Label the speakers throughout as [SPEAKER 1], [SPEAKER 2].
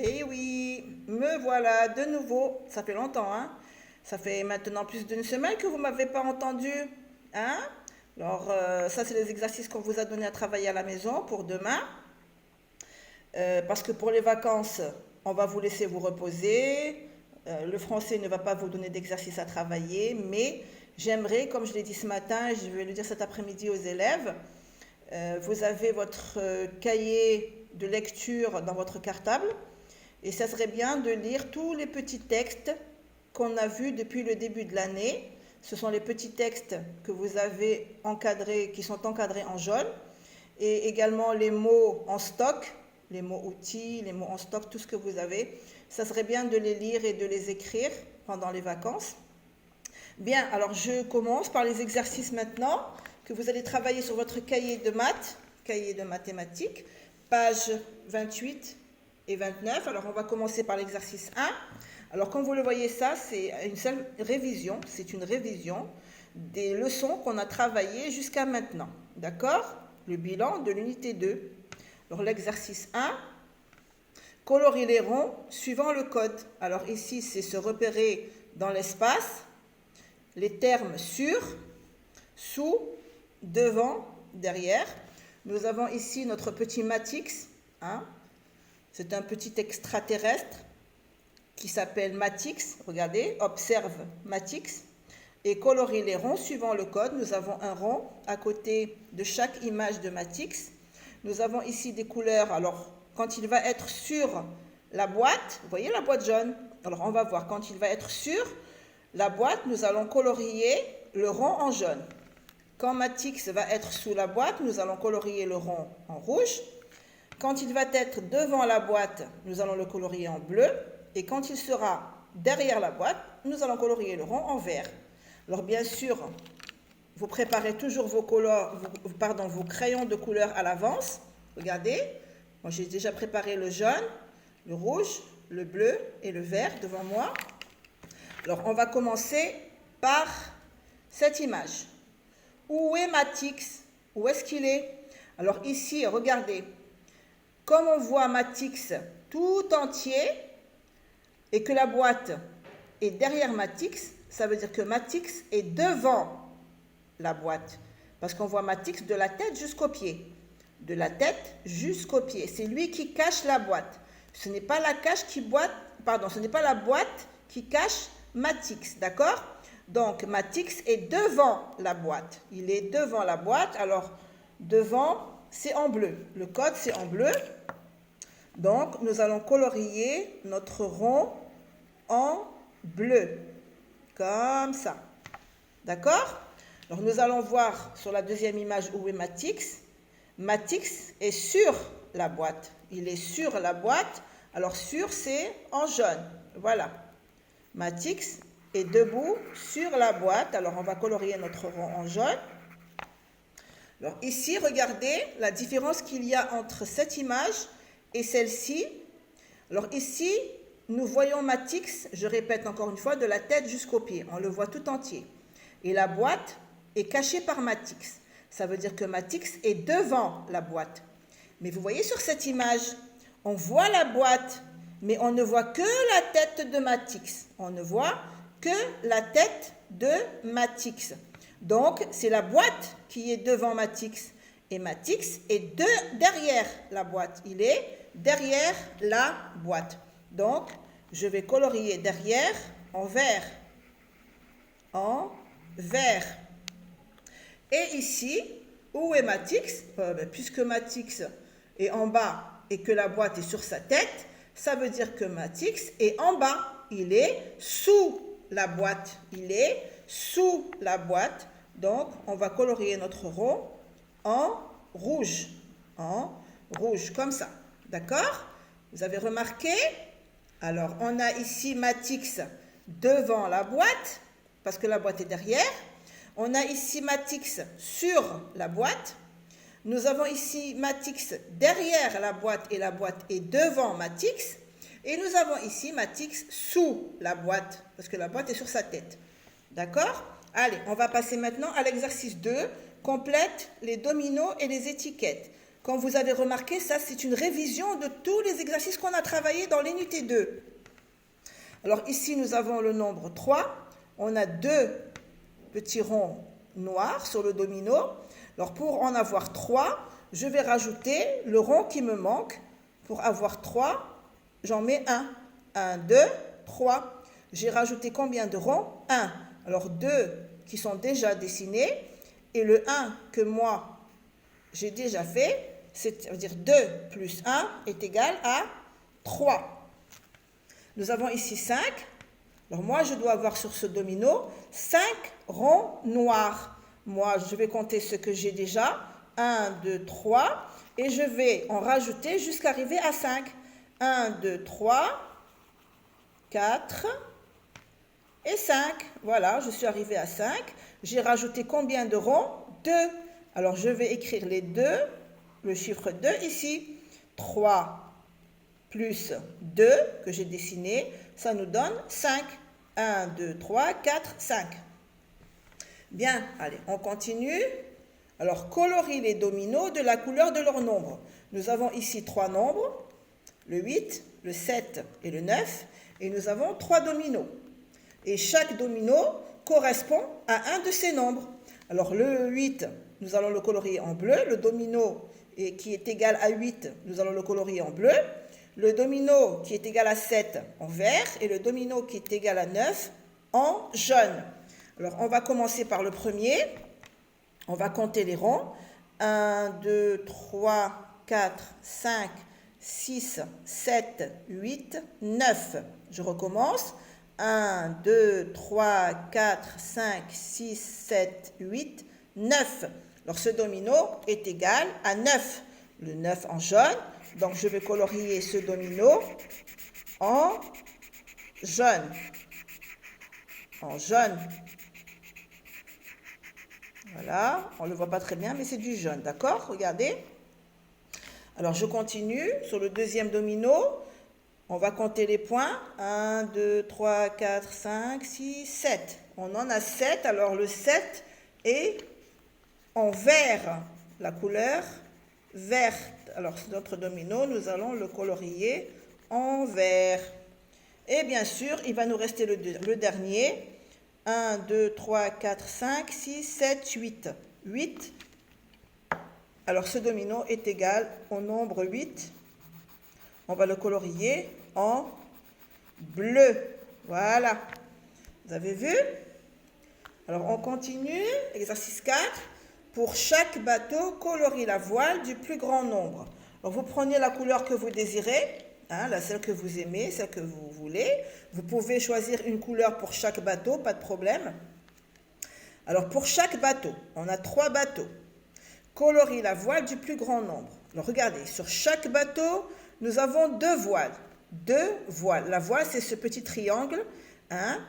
[SPEAKER 1] Eh oui, me voilà de nouveau. Ça fait longtemps, hein? Ça fait maintenant plus d'une semaine que vous m'avez pas entendu, hein? Alors, ça, c'est les exercices qu'on vous a donné à travailler à la maison pour demain. Parce que pour les vacances, on va vous laisser vous reposer. Le français ne va pas vous donner d'exercices à travailler, mais j'aimerais, comme je l'ai dit ce matin, je vais le dire cet après-midi aux élèves, vous avez votre cahier de lecture dans votre cartable. Et ça serait bien de lire tous les petits textes qu'on a vus depuis le début de l'année. Ce sont les petits textes que vous avez encadrés, qui sont encadrés en jaune. Et également les mots en stock, les mots outils, les mots en stock, tout ce que vous avez. Ça serait bien de les lire et de les écrire pendant les vacances. Bien, alors je commence par les exercices maintenant, que vous allez travailler sur votre cahier de maths, cahier de mathématiques, pages 28 et 29. Alors, on va commencer par l'exercice 1. Alors, comme vous le voyez, ça, c'est une seule révision. C'est une révision des leçons qu'on a travaillées jusqu'à maintenant. D'accord? Le bilan de l'unité 2. Alors, l'exercice 1. Colorier les ronds suivant le code. Alors, ici, c'est se repérer dans l'espace. Les termes sur, sous, devant, derrière. Nous avons ici notre petit Matix, hein? C'est un petit extraterrestre qui s'appelle Matix. Regardez, observe Matix. Et colorie les ronds suivant le code. Nous avons un rond à côté de chaque image de Matix. Nous avons ici des couleurs. Alors, quand il va être sur la boîte, vous voyez la boîte jaune? Alors, on va voir. Quand il va être sur la boîte, nous allons colorier le rond en jaune. Quand Matix va être sous la boîte, nous allons colorier le rond en rouge. Quand il va être devant la boîte, nous allons le colorier en bleu. Et quand il sera derrière la boîte, nous allons colorier le rond en vert. Alors bien sûr, vous préparez toujours vos crayons de couleur à l'avance. Regardez, moi j'ai déjà préparé le jaune, le rouge, le bleu et le vert devant moi. Alors on va commencer par cette image. Où est Matix? Où est-ce qu'il est? Alors ici, regardez. Comme on voit Matix tout entier et que la boîte est derrière Matix, ça veut dire que Matix est devant la boîte. Parce qu'on voit Matix de la tête jusqu'aux pieds. De la tête jusqu'aux pieds. C'est lui qui cache la boîte. Ce n'est pas la boîte qui cache Matix, d'accord? Donc Matix est devant la boîte. Il est devant la boîte. Alors devant, c'est en bleu. Le code, c'est en bleu. Donc, nous allons colorier notre rond en bleu. Comme ça. D'accord? Alors, nous allons voir sur la deuxième image où est Matix. Matix est sur la boîte. Il est sur la boîte. Alors, sur, c'est en jaune. Voilà. Matix est debout sur la boîte. Alors, on va colorier notre rond en jaune. Alors, ici, regardez la différence qu'il y a entre cette image et celle-ci. Alors ici, nous voyons Matix, je répète encore une fois, de la tête jusqu'aux pieds. On le voit tout entier. Et la boîte est cachée par Matix. Ça veut dire que Matix est devant la boîte. Mais vous voyez sur cette image, on voit la boîte, mais on ne voit que la tête de Matix. On ne voit que la tête de Matix. Donc, c'est la boîte qui est devant Matix. Et Matix est derrière la boîte. Il est derrière la boîte. Donc, je vais colorier derrière en vert. En vert. Et ici, où est Matix? Puisque Matix est en bas et que la boîte est sur sa tête, ça veut dire que Matix est en bas. Il est sous la boîte. Il est sous la boîte. Donc, on va colorier notre rond en rouge, comme ça, d'accord? Vous avez remarqué? Alors, on a ici Matix devant la boîte, parce que la boîte est derrière. On a ici Matix sur la boîte. Nous avons ici Matix derrière la boîte et la boîte est devant Matix. Et nous avons ici Matix sous la boîte, parce que la boîte est sur sa tête, d'accord? Allez, on va passer maintenant à l'exercice 2. Complète les dominos et les étiquettes. Comme vous avez remarqué, ça c'est une révision de tous les exercices qu'on a travaillés dans l'unité 2. Alors ici, nous avons le nombre 3. On a 2 petits ronds noirs sur le domino. Alors pour en avoir 3, je vais rajouter le rond qui me manque. Pour avoir 3, j'en mets 1. 1, 2, 3. J'ai rajouté combien de ronds? 1. Alors 2 qui sont déjà dessinés. Et le 1 que moi, j'ai déjà fait, c'est-à-dire 2 plus 1 est égal à 3. Nous avons ici 5. Alors moi, je dois avoir sur ce domino 5 ronds noirs. Moi, je vais compter ce que j'ai déjà. 1, 2, 3. Et je vais en rajouter jusqu'à arriver à 5. 1, 2, 3, 4 et 5. Voilà, je suis arrivé à 5. J'ai rajouté combien de ronds? 2. Alors, je vais écrire les 2, le chiffre 2 ici. 3 plus 2 que j'ai dessiné, ça nous donne 5. 1, 2, 3, 4, 5. Bien, allez, on continue. Alors, colorie les dominos de la couleur de leur nombre. Nous avons ici 3 nombres, le 8, le 7 et le 9. Et nous avons 3 dominos. Et chaque domino correspond à un de ces nombres. Alors, le 8, nous allons le colorier en bleu. Le domino qui est égal à 8, nous allons le colorier en bleu. Le domino qui est égal à 7 en vert et le domino qui est égal à 9 en jaune. Alors, on va commencer par le premier. On va compter les ronds. 1, 2, 3, 4, 5, 6, 7, 8, 9. Je recommence. 1, 2, 3, 4, 5, 6, 7, 8, 9. Alors, ce domino est égal à 9. Le 9 en jaune. Donc, je vais colorier ce domino en jaune. En jaune. Voilà, on ne le voit pas très bien, mais c'est du jaune, d'accord? Regardez. Alors, je continue sur le deuxième domino. On va compter les points. 1, 2, 3, 4, 5, 6, 7. On en a 7. Alors, le 7 est en vert, la couleur verte. Alors, notre domino, nous allons le colorier en vert. Et bien sûr, il va nous rester le dernier. 1, 2, 3, 4, 5, 6, 7, 8. 8. Alors, ce domino est égal au nombre 8. On va le colorier en bleu. Voilà. Vous avez vu? Alors, on continue. Exercice 4. Pour chaque bateau, colorie la voile du plus grand nombre. Alors, vous prenez la couleur que vous désirez, celle que vous aimez, celle que vous voulez. Vous pouvez choisir une couleur pour chaque bateau, pas de problème. Alors, pour chaque bateau, on a 3 bateaux. Colorie la voile du plus grand nombre. Alors, regardez, sur chaque bateau, nous avons 2 voiles. 2 voiles. La voile, c'est ce petit triangle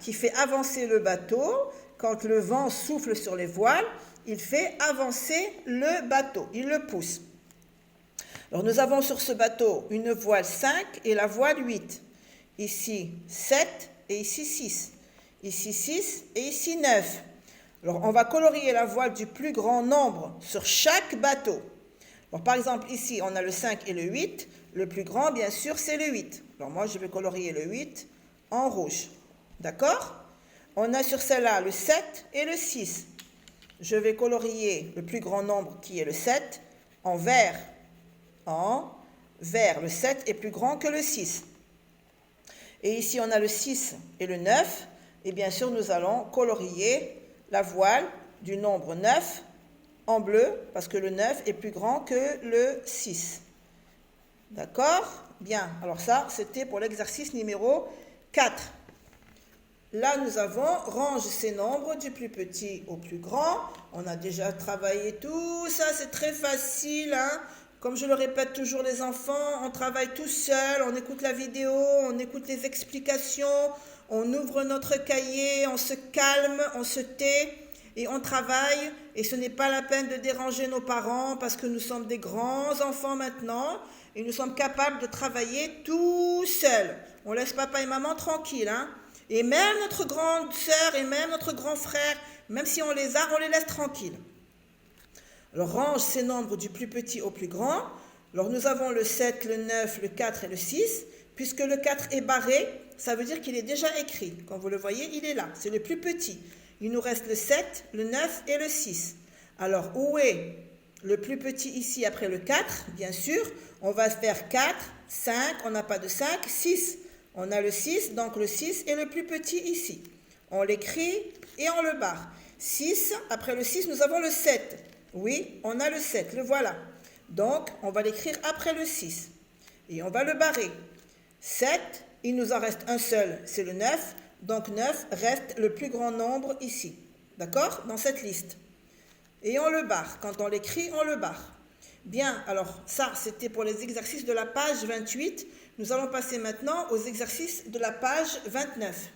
[SPEAKER 1] qui fait avancer le bateau. Quand le vent souffle sur les voiles, il fait avancer le bateau, il le pousse. Alors, nous avons sur ce bateau une voile 5 et la voile 8. Ici 7 et ici 6. Ici 6 et ici 9. Alors, on va colorier la voile du plus grand nombre sur chaque bateau. Alors, par exemple, ici, on a le 5 et le 8. Le plus grand, bien sûr, c'est le 8. Alors, moi, je vais colorier le 8 en rouge. D'accord? On a sur celle-là le 7 et le 6. Je vais colorier le plus grand nombre qui est le 7 en vert. En vert, le 7 est plus grand que le 6. Et ici, on a le 6 et le 9. Et bien sûr, nous allons colorier la voile du nombre 9 en bleu, parce que le 9 est plus grand que le 6. D'accord? Bien. Alors ça, c'était pour l'exercice numéro 4. Là, nous avons range ces nombres du plus petit au plus grand. On a déjà travaillé tout ça, c'est très facile. Comme je le répète toujours, les enfants, on travaille tout seul, on écoute la vidéo, on écoute les explications, on ouvre notre cahier, on se calme, on se tait et on travaille. Et ce n'est pas la peine de déranger nos parents parce que nous sommes des grands enfants maintenant et nous sommes capables de travailler tout seuls. On laisse papa et maman tranquilles, Et même notre grande sœur et même notre grand frère, même si on les a, on les laisse tranquilles. Alors, range ces nombres du plus petit au plus grand. Alors, nous avons le 7, le 9, le 4 et le 6. Puisque le 4 est barré, ça veut dire qu'il est déjà écrit. Comme vous le voyez, il est là. C'est le plus petit. Il nous reste le 7, le 9 et le 6. Alors, où est le plus petit ici après le 4? Bien sûr, on va faire 4, 5, on n'a pas de 5, 6. On a le 6, donc le 6 est le plus petit ici. On l'écrit et on le barre. 6, après le 6, nous avons le 7. Oui, on a le 7, le voilà. Donc, on va l'écrire après le 6. Et on va le barrer. 7, il nous en reste un seul, c'est le 9. Donc 9 reste le plus grand nombre ici. D'accord? Dans cette liste. Et on le barre. Quand on l'écrit, on le barre. Bien, alors ça, c'était pour les exercices de la page 28. Nous allons passer maintenant aux exercices de la page 29.